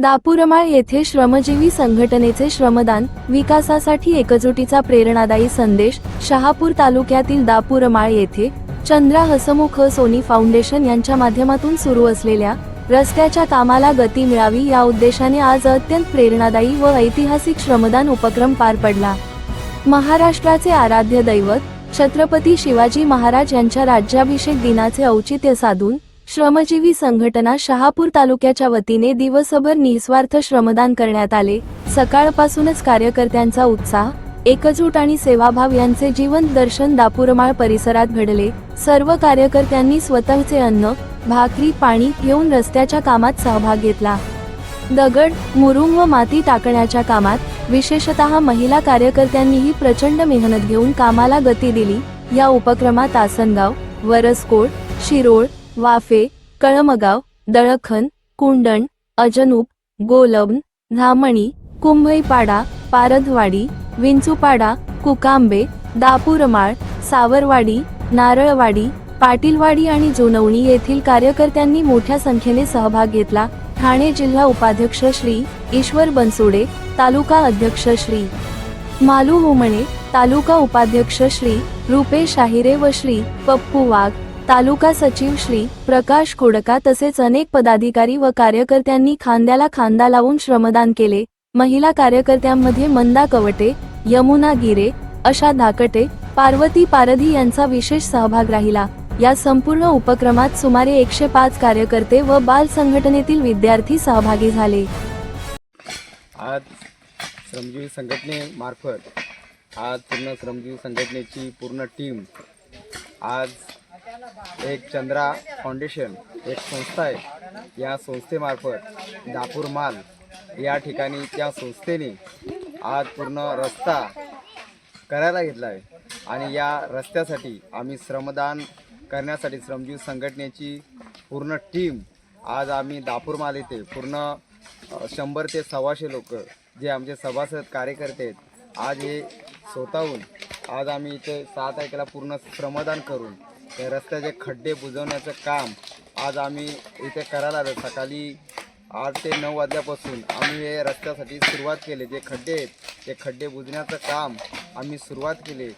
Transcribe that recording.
दापुरमाळ येथे श्रमजीवी संघटनेचे श्रमदान विकासासाठी एकजुटीचा प्रेरणादायी संदेश। शहापूर तालुक्यातील दापुरमाळ येथे चंद्रा हसमुख सोनी फाउंडेशन यांच्या माध्यमातून सुरू असलेल्या रस्त्याच्या कामाला गती मिळावी या उद्देशाने आज अत्यंत प्रेरणादायी व ऐतिहासिक श्रमदान उपक्रम पार पडला। महाराष्ट्राचे आराध्य दैवत छत्रपती शिवाजी महाराज यांच्या राज्याभिषेक दिनाचे औचित्य साधून श्रमजीवी संघटना शहापूर तालुक्याच्या वतीने दिवसभर निस्वार्थ श्रमदान करण्यात आले। सकाळपासूनच कार्यकर्त्यांचा उत्साह, एकजूट आणि सेवाभाव यांचे जिवंत दर्शन दापुरमाळ परिसरात घडले। सर्व कार्यकर्त्यांनी स्वतःचे अन्न, भाकरी, पाणी घेऊन रस्त्याच्या कामात सहभाग घेतला। दगड, मुरुम व माती टाकण्याच्या कामात विशेषतः महिला कार्यकर्त्यांनीही प्रचंड मेहनत घेऊन कामाला गती दिली। या उपक्रमात आसनगाव, वरसकोड, शिरोळ, वाफे, कळमगाव, दळखन, कुंडण, अजनुप, गोलबन, धामणी, कुंभईपाडा, पारधवाडी, विंचुपाडा, कुकांबे, दापुरमाळ, सावरवाडी, नारळवाडी, पाटीलवाडी आणि जुनवणी येथील कार्यकर्त्यांनी मोठ्या संख्येने सहभाग घेतला। ठाणे जिल्हा उपाध्यक्ष श्री ईश्वर बनसोडे, तालुका अध्यक्ष श्री मालू हुमणे, तालुका उपाध्यक्ष श्री रुपेश आहिरे व श्री पप्पू वाघ, तालुका सचिव श्री प्रकाश खोडका तसेच अनेक पदाधिकारी व कार्यकर्त्यांनी खांद्याला खांदा लावून श्रमदान केले। महिला कार्यकर्त्यांमध्ये मंदा कवटे, यमुना गिरे, आशा धाकटे, पार्वती पारधी यांचा विशेष सहभाग राहिला। या संपूर्ण उपक्रमात सुमारे 105 कार्यकर्ते व बाल संघटनेतील विद्यार्थी सहभागी झाले। आज श्रमजीवी संघटनेमार्फत पूर्ण श्रमजीवी संघटनेची पूर्ण टीम आज एक चंद्रा फाउंडेशन एक संस्था आहे। या संस्थेमार्फत दापुरमाळ या ठिकाणी त्या संस्थेने आज पूर्ण रस्ता करायला घेतला आहे आणि या रस्त्यासाठी आम्ही श्रमदान करण्यासाठी श्रमजीवी संघटनेची पूर्ण टीम आज आम्ही दापुरमाळ येथे पूर्ण 100 ते 125 लोक जे आमचे सभासद कार्यकर्ते आहेत, आज हे स्वतःहून आज आम्ही इथे 6 तारखेला पूर्ण श्रमदान करून त्या रस्त्याचे खड्डे बुजवण्याचं काम आज आम्ही इथे करायला आलो। सकाळी 8 ते 9 वाजल्यापासून आम्ही हे रस्त्यासाठी सुरुवात केली। जे खड्डे आहेत ते खड्डे बुजवण्याचं काम आम्ही सुरुवात केली।